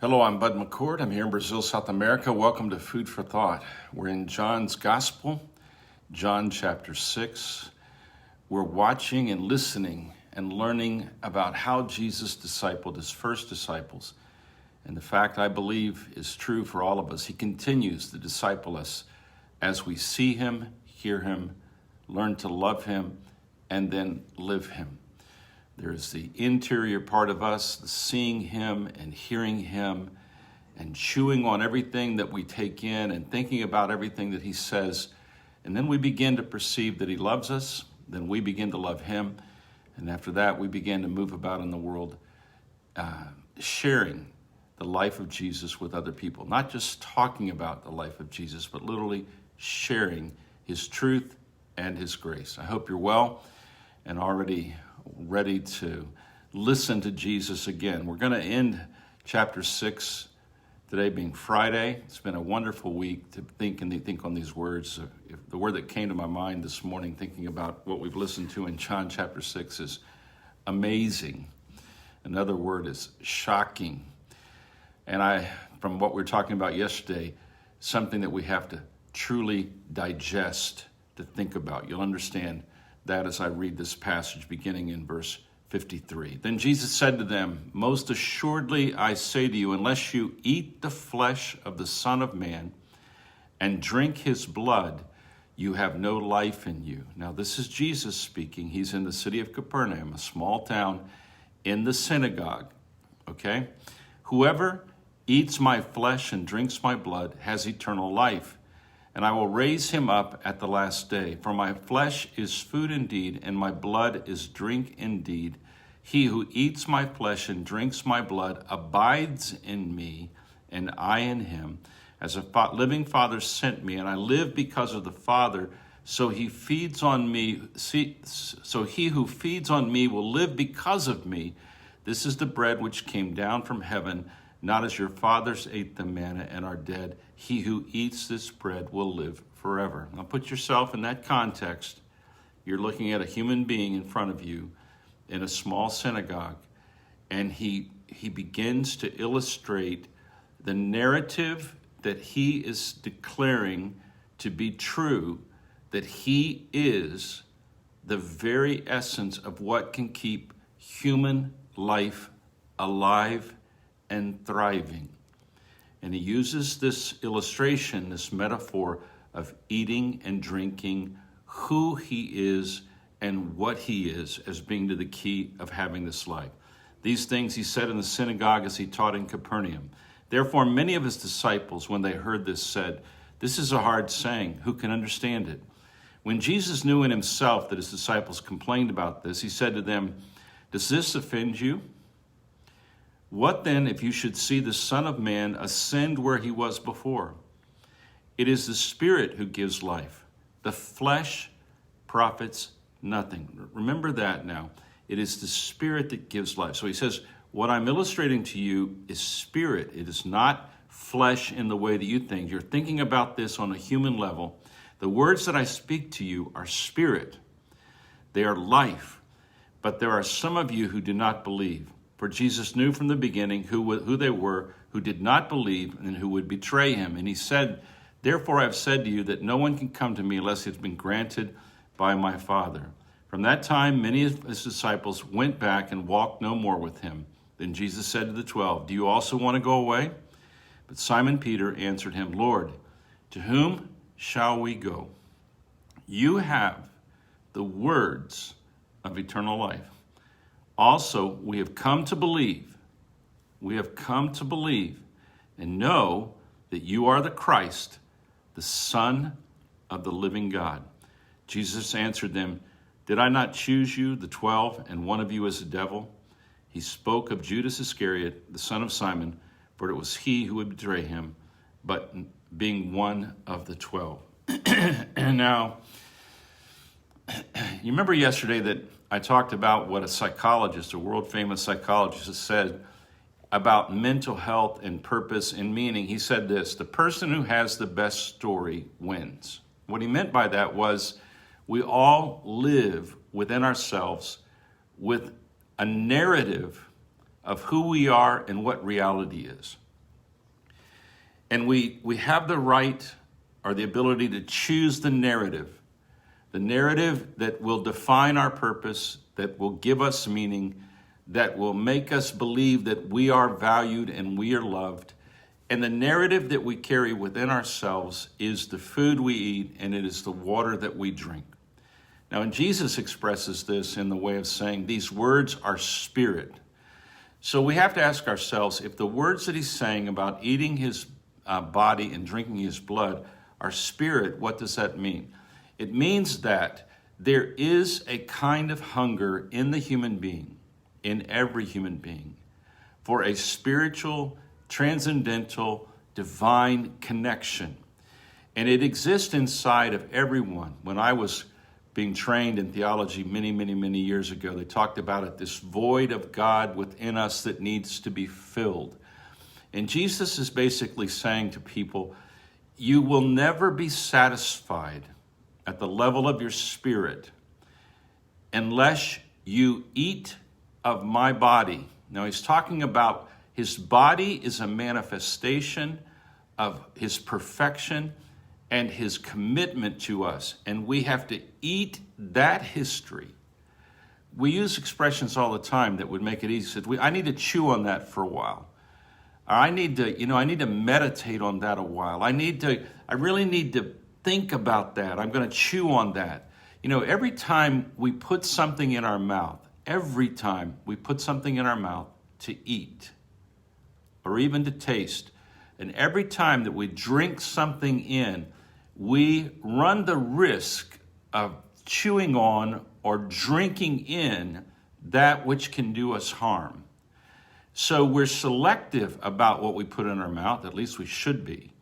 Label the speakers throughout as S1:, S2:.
S1: Hello, I'm Bud McCord. I'm here in Brazil, South America. Welcome to Food for Thought. We're in John's Gospel, John chapter 6. We're watching and listening and learning about how Jesus discipled his first disciples. And the fact I believe is true for all of us. He continues to disciple us as we see him, hear him, learn to love him, and then live him. There's the interior part of us, the seeing him and hearing him and chewing on everything that we take in and thinking about everything that he says. And then we begin to perceive that he loves us. Then we begin to love him. And after that, we begin to move about in the world, sharing the life of Jesus with other people. Not just talking about the life of Jesus, but literally sharing his truth and his grace. I hope you're well and already ready to listen to Jesus again. We're going to end chapter 6 today being Friday. It's been a wonderful week to think on these words. The word that came to my mind this morning thinking about what we've listened to in John chapter 6 is amazing. Another word is shocking. And from what we were talking about yesterday, something that we have to truly digest, to think about. You'll understand that as I read this passage beginning in verse 53. Then Jesus said to them, "Most assuredly I say to you, unless you eat the flesh of the Son of Man and drink his blood, you have no life in you." Now this is Jesus speaking. He's in the city of Capernaum, a small town, in the synagogue. Okay? "Whoever eats my flesh and drinks my blood has eternal life, and I will raise him up at the last day. For my flesh is food indeed, and my blood is drink indeed. He who eats my flesh and drinks my blood abides in me, and I in him. As a living Father sent me, and I live because of the Father, so he feeds on me. So he who feeds on me will live because of me. This is the bread which came down from heaven, not as your fathers ate the manna and are dead. He who eats this bread will live forever." Now put yourself in that context. You're looking at a human being in front of you in a small synagogue, and he begins to illustrate the narrative that he is declaring to be true, that he is the very essence of what can keep human life alive and thriving. And he uses this illustration, this metaphor of eating and drinking, who he is and what he is, as being to the key of having this life. These things he said in the synagogue as he taught in Capernaum. Therefore, many of his disciples, when they heard this, said, "This is a hard saying. Who can understand it?" When Jesus knew in himself that his disciples complained about this, he said to them, "Does this offend you? What then if you should see the Son of Man ascend where he was before? It is the Spirit who gives life. The flesh profits nothing." Remember that now. It is the Spirit that gives life. So he says, what I'm illustrating to you is spirit. It is not flesh in the way that you think. You're thinking about this on a human level. The words that I speak to you are spirit. They are life. But there are some of you who do not believe. For Jesus knew from the beginning who they were who did not believe and who would betray him. And he said, "Therefore I have said to you that no one can come to me unless it has been granted by my Father." From that time, many of his disciples went back and walked no more with him. Then Jesus said to the 12, "Do you also want to go away?" But Simon Peter answered him, "Lord, to whom shall we go? You have the words of eternal life. Also, we have come to believe and know that you are the Christ, the Son of the living God." Jesus answered them, "Did I not choose you, the 12, and one of you is a devil?" He spoke of Judas Iscariot, the son of Simon, for it was he who would betray him, but being one of the 12. And now, you remember yesterday that I talked about what a world-famous psychologist, has said about mental health and purpose and meaning. He said this: the person who has the best story wins. What he meant by that was we all live within ourselves with a narrative of who we are and what reality is. And we have the right or the ability to choose the narrative that will define our purpose, that will give us meaning, that will make us believe that we are valued and we are loved. And the narrative that we carry within ourselves is the food we eat, and it is the water that we drink. Now, and Jesus expresses this in the way of saying these words are spirit. So we have to ask ourselves, if the words that he's saying about eating his body and drinking his blood are spirit, what does that mean? It means that there is a kind of hunger in the human being, in every human being, for a spiritual, transcendental, divine connection. And it exists inside of everyone. When I was being trained in theology many years ago, they talked about it, this void of God within us that needs to be filled. And Jesus is basically saying to people, you will never be satisfied at the level of your spirit unless you eat of my body. Now he's talking about his body is a manifestation of his perfection and his commitment to us. And we have to eat that history. We use expressions all the time that would make it easy. I need to chew on that for a while. Or I need to meditate on that a while. I really need to think about that. I'm going to chew on that. Every time we put something in our mouth, to eat or even to taste, and every time that we drink something in, we run the risk of chewing on or drinking in that which can do us harm. So we're selective about what we put in our mouth, at least we should be.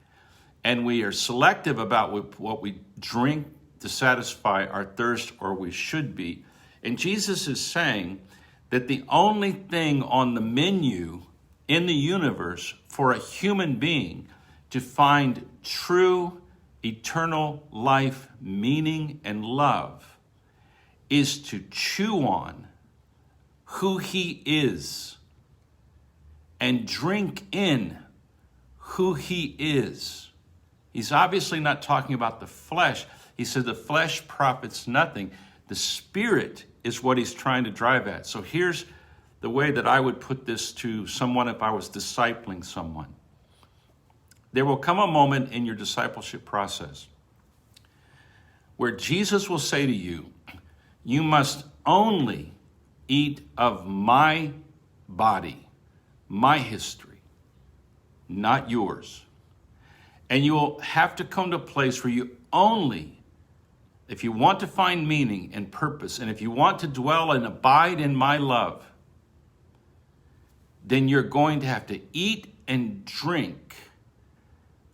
S1: And we are selective about what we drink to satisfy our thirst, or we should be. And Jesus is saying that the only thing on the menu in the universe for a human being to find true eternal life, meaning, and love is to chew on who he is and drink in who he is. He's obviously not talking about the flesh. He said the flesh profits nothing. The spirit is what he's trying to drive at. So here's the way that I would put this to someone if I was discipling someone. There will come a moment in your discipleship process where Jesus will say to you, you must only eat of my body, my history, not yours. And you will have to come to a place where you only, if you want to find meaning and purpose, and if you want to dwell and abide in my love, then you're going to have to eat and drink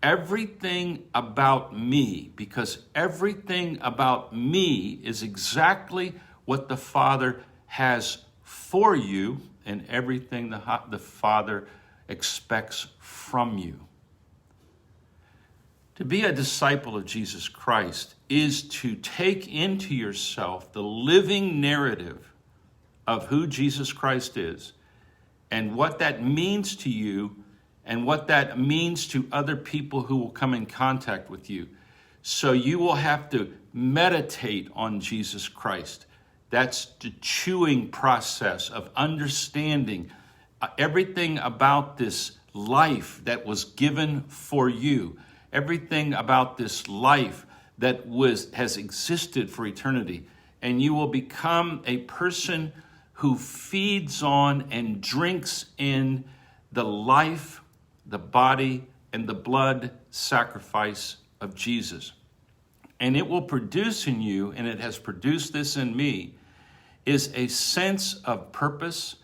S1: everything about me, because everything about me is exactly what the Father has for you and everything the Father expects from you. To be a disciple of Jesus Christ is to take into yourself the living narrative of who Jesus Christ is and what that means to you and what that means to other people who will come in contact with you. So you will have to meditate on Jesus Christ. That's the chewing process of understanding everything about this life that was given for you, everything about this life that has existed for eternity. And you will become a person who feeds on and drinks in the life, the body, and the blood sacrifice of Jesus. And it will produce in you, and it has produced this in me, is a sense of purpose,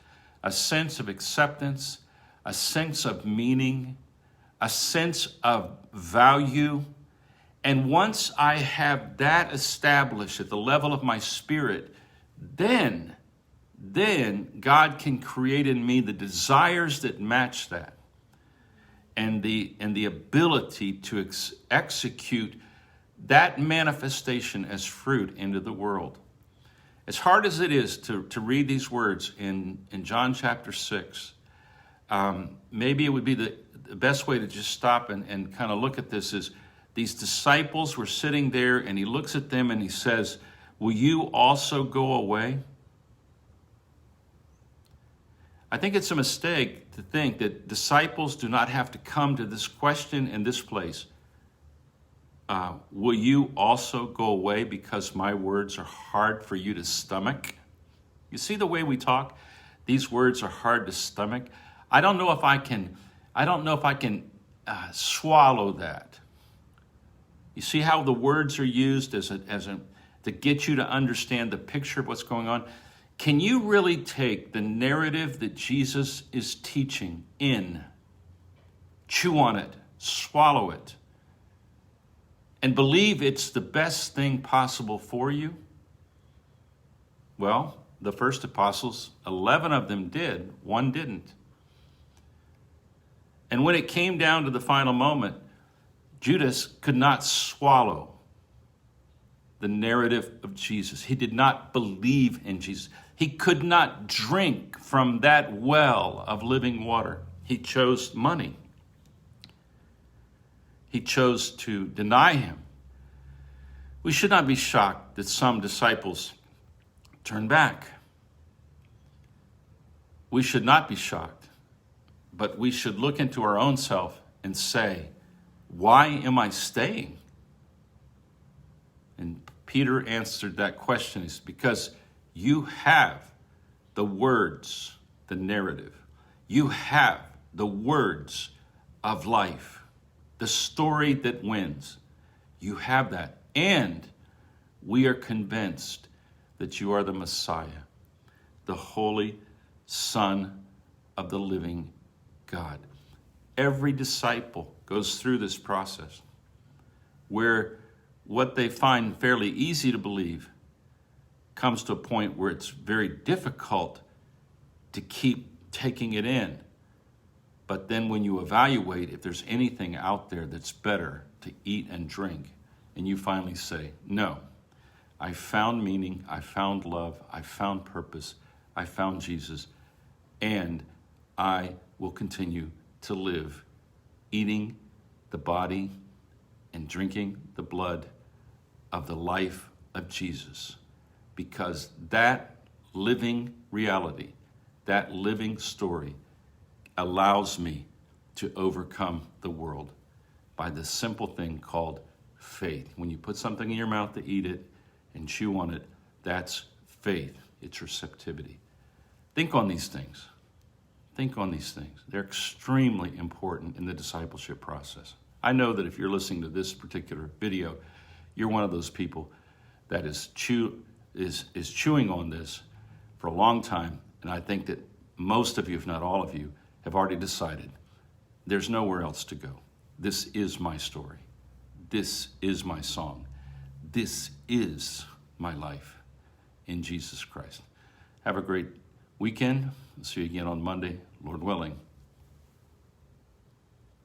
S1: a sense of acceptance, a sense of meaning, a sense of value. And once I have that established at the level of my spirit, then God can create in me the desires that match that, and the ability to execute that manifestation as fruit into the world. As hard as it is to read these words in John chapter 6, maybe it would be the best way to just stop and kind of look at this is these disciples were sitting there, and he looks at them and he says, will you also go away? I think it's a mistake to think that disciples do not have to come to this question in this place. Will you also go away because my words are hard for you to stomach? You see the way we talk? These words are hard to stomach. I don't know if I can swallow that. You see how the words are used to get you to understand the picture of what's going on? Can you really take the narrative that Jesus is teaching in, chew on it, swallow it, and believe it's the best thing possible for you? Well, the first apostles, 11 of them did, one didn't. And when it came down to the final moment, Judas could not swallow the narrative of Jesus. He did not believe in Jesus. He could not drink from that well of living water. He chose money. He chose to deny him. We should not be shocked that some disciples turn back. We should not be shocked, but we should look into our own self and say, why am I staying? And Peter answered that question. It's because you have the words, the narrative. You have the words of life, the story that wins. You have that. And we are convinced that you are the Messiah, the Holy Son of the living God. Every disciple goes through this process where what they find fairly easy to believe comes to a point where it's very difficult to keep taking it in. But then when you evaluate if there's anything out there that's better to eat and drink, and you finally say, no, I found meaning, I found love, I found purpose, I found Jesus, and I will continue to live eating the body and drinking the blood of the life of Jesus, because that living reality, that living story allows me to overcome the world by the simple thing called faith. When you put something in your mouth to eat it and chew on it, that's faith. It's receptivity. Think on these things. Think on these things. They're extremely important in the discipleship process. I know that if you're listening to this particular video, you're one of those people that is chewing on this for a long time. And I think that most of you, if not all of you, have already decided there's nowhere else to go. This is my story. This is my song. This is my life in Jesus Christ. Have a great weekend. See you again on Monday, Lord willing.